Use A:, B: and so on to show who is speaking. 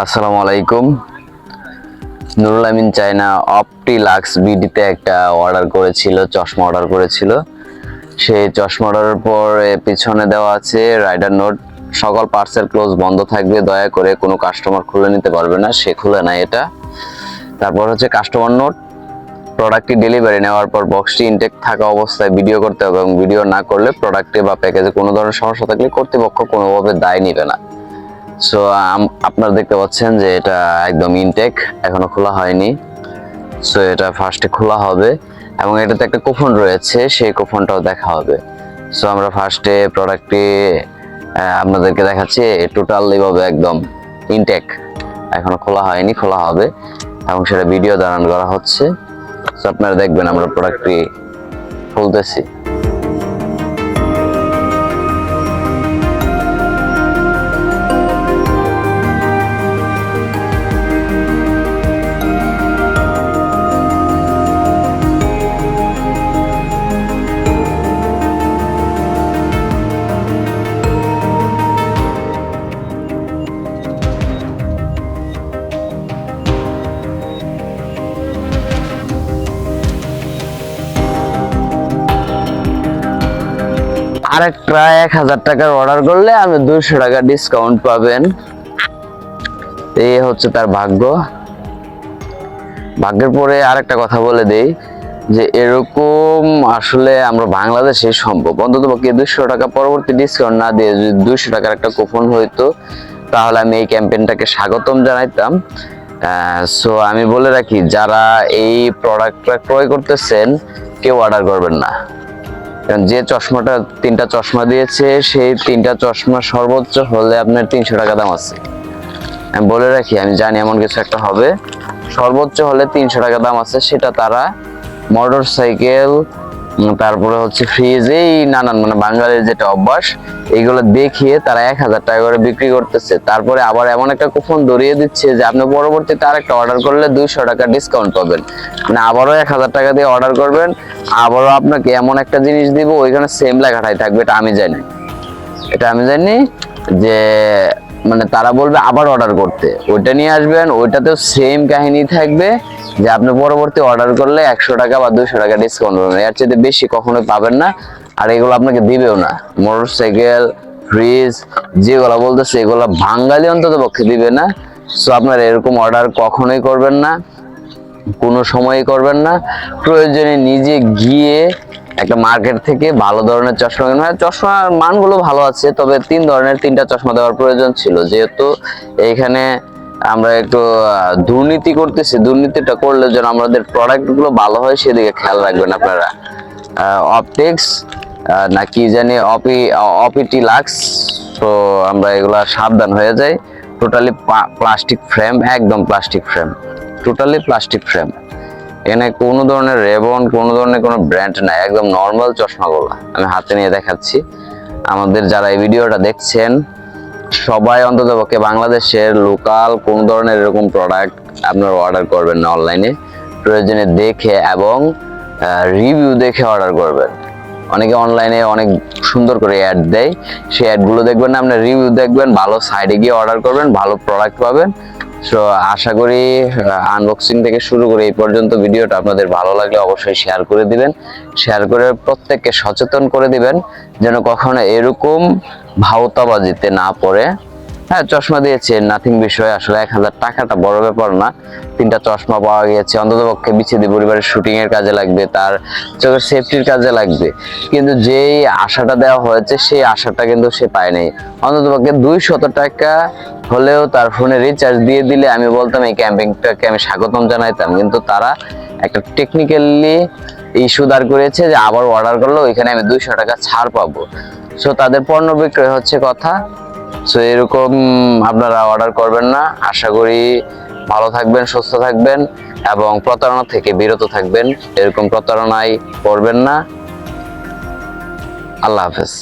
A: আসসালামু আলাইকুম। Nurul Amin China Optilux বিডিতে একটা অর্ডার করেছিল, চশমা অর্ডার করেছিল। সেই চশমা অর্ডারের পর পিছনে দেওয়া আছে রাইডার নোট, সকল পার্সেল ক্লোজ বন্ধ থাকবে, দয়া করে কোনো কাস্টমার খুলে নিতে পারবে না। সে খুলে না এটা। তারপর হচ্ছে কাস্টমার নোট, প্রোডাক্টটি ডেলিভারি নেওয়ার পর বক্সটি ইনটেক থাকা অবস্থায় ভিডিও করতে হবে এবং ভিডিও না করলে প্রোডাক্টে বা প্যাকেজে কোনো ধরনের সমস্যা থাকলে কর্তৃপক্ষ কোনোভাবে দায় নেবে না। সো আপনারা দেখতে পাচ্ছেন যে এটা একদম ইনটেক, এখনো খোলা হয়নি। সো এটা ফার্স্টে খোলা হবে এবং এটাতে একটা কুপন রয়েছে, সেই কুপনটাও দেখা হবে। সো আমরা ফার্স্টে প্রোডাক্টটি আপনাদেরকে দেখাচ্ছি। টোটালি ভাবে একদম ইনটেক, এখনো খোলা হয়নি, খোলা হবে এবং সেটা ভিডিও ধারণ করা হচ্ছে। সো আপনারা দেখবেন আমরা প্রোডাক্টটি খুলতেছি। আরেকটা 1000 টাকার অর্ডার করলে আপনি 200 টাকা ডিসকাউন্ট পাবেন। এই হচ্ছে তার ভাগ্য। ভাগ্যের পরে আরেকটা কথা বলে দেই যে এরকম আসলে আমরা বাংলাদেশে সম্ভব, অন্তত পক্ষে 200 টাকা পরবর্তী ডিসকাউন্ট না দিয়ে যদি 200 টাকার একটা কুপন হইতো তাহলে আমি এই ক্যাম্পেইনটাকে স্বাগতম জানাইতাম। সো আমি বলে রাখি, যারা এই প্রোডাক্টটা ক্রয় করতেছেন কেউ অর্ডার করবেন না। যে চশমাটা 3টা চশমা দিয়েছে সেই 3টা চশমা সর্বোচ্চ হলে আপনার 300 টাকা দাম আছে। আমি বলে রাখি, আমি জানি এমন কিছু একটা হবে। সর্বোচ্চ হলে 300 টাকা দাম আছে, সেটা তারা মোটর সাইকেল, তারপরে হচ্ছে ফ্রিজ, এই নানান মানে বাঙালির যেটা অভ্যাস, এইগুলো দেখিয়ে তারা 1000 টাকা করে বিক্রি করতেছে। তারপরে আবার এমন একটা কুপন ধরিয়ে দিচ্ছে যে আপনি পরবর্তীতে আরেকটা অর্ডার করলে 200 টাকা ডিসকাউন্ট পাবেন, মানে আবারও 1000 টাকা দিয়ে অর্ডার করবেন, আবারও আপনাকে এমন একটা জিনিস দিব ওইখানে সেম লেখাটাই থাকবে। এটা আমি জানি যে মানে তারা বলবে আবার অর্ডার করতে, ওইটা নিয়ে আসবেন, ওইটাতেও সেম কাহিনী থাকবে যে আপনি পরবর্তী অর্ডার করলে 100 টাকা বা 200 টাকা ডিসকাউন্ট পাবেন। এর চেয়ে বেশি কখনোই পাবেন না, আর এগুলো আপনাকে দিবেও না। মোটরসাইকেল, ফ্রিজ যেগুলো বলতেছে এগুলো বাঙালি অন্তত পক্ষে দিবে না। সো আপনারা এরকম অর্ডার কখনোই করবেন না, কোনো সময়ই করবেন না। প্রয়োজনে নিজে গিয়ে একটা মার্কেট থেকে ভালো ধরনের চশমা কিনবেন। চশমার মানগুলো ভালো আছে, তবে 3টা চশমা দেওয়ার প্রয়োজন ছিল, যেহেতু এইখানে আমরা একটু দুর্নীতি করতেছি। দুর্নীতিটা করলে যেন আমাদের প্রোডাক্টগুলো ভালো হয় সেদিকে খেয়াল রাখবেন আপনারা। অপটিক্স না কি জানি অপিটিলাক্স, তো আমরা এগুলা সাবধান হয়ে যাই। টোটালি প্লাস্টিক ফ্রেম, একদম plastic frame, totally plastic frame. এখানে কোনো ধরনের রেবন, কোনো ধরনের কোনো ব্র্যান্ড নাই, একদম নর্মাল চশমাগুলো আমি হাতে নিয়ে দেখাচ্ছি। আমাদের যারা এই ভিডিওটা দেখছেন সবাই অন্তত পক্ষে বাংলাদেশের লোকাল কোন ধরনের এরকম প্রোডাক্ট আপনারা অর্ডার করবেন না অনলাইনে। প্রয়োজনে দেখে এবং রিভিউ দেখে অর্ডার করবেন। অনেকে অনলাইনে অনেক সুন্দর করে অ্যাড দেয়, সেই অ্যাডগুলো দেখবেন না, আপনার রিভিউ দেখবেন, ভালো সাইডে গিয়ে অর্ডার করবেন, ভালো প্রোডাক্ট পাবেন। সো আশা করি আনবক্সিং থেকে শুরু করে এই পর্যন্ত ভিডিওটা আপনাদের ভালো লাগলে অবশ্যই শেয়ার করে দিবেন। শেয়ার করে প্রত্যেককে সচেতন করে দিবেন যেন কখনো এরকম ভাওতাবাজিতে না পড়ে। হ্যাঁ, চশমা দিয়েছে নাথিং বিষয়, আসলে 1000 টাকাটা বড় ব্যাপার না। 3টা চশমা পাওয়া গিয়েছে, অন্তত পক্ষে বিচ্ছেদি পরিবারের শুটিং এর কাজে লাগবে, তার চোখের সেফটির কাজে লাগবে। কিন্তু যেই আশাটা দেওয়া হয়েছে সেই আশাটা কিন্তু সে পায় নাই। অন্তত পক্ষে 200 টাকা হলেও তার ফোনে রিচার্জ দিয়ে দিলে আমি বলতাম এই ক্যাম্পেইনটাকে আমি স্বাগতম জানাইতাম। কিন্তু তারা একটা টেকনিক্যালি ইস্যু দাঁড় করেছে যে আবার অর্ডার করলে ওইখানে আমি 200 টাকা ছাড় পাবো। সো তাদের পণ্য বিক্রয় হচ্ছে কথা। সো এরকম আপনারা অর্ডার করবেন না। আশা করি ভালো থাকবেন, সুস্থ থাকবেন এবং প্রতারণা থেকে বিরত থাকবেন। এরকম প্রতারণায় পড়বেন না। আল্লাহ হাফেজ।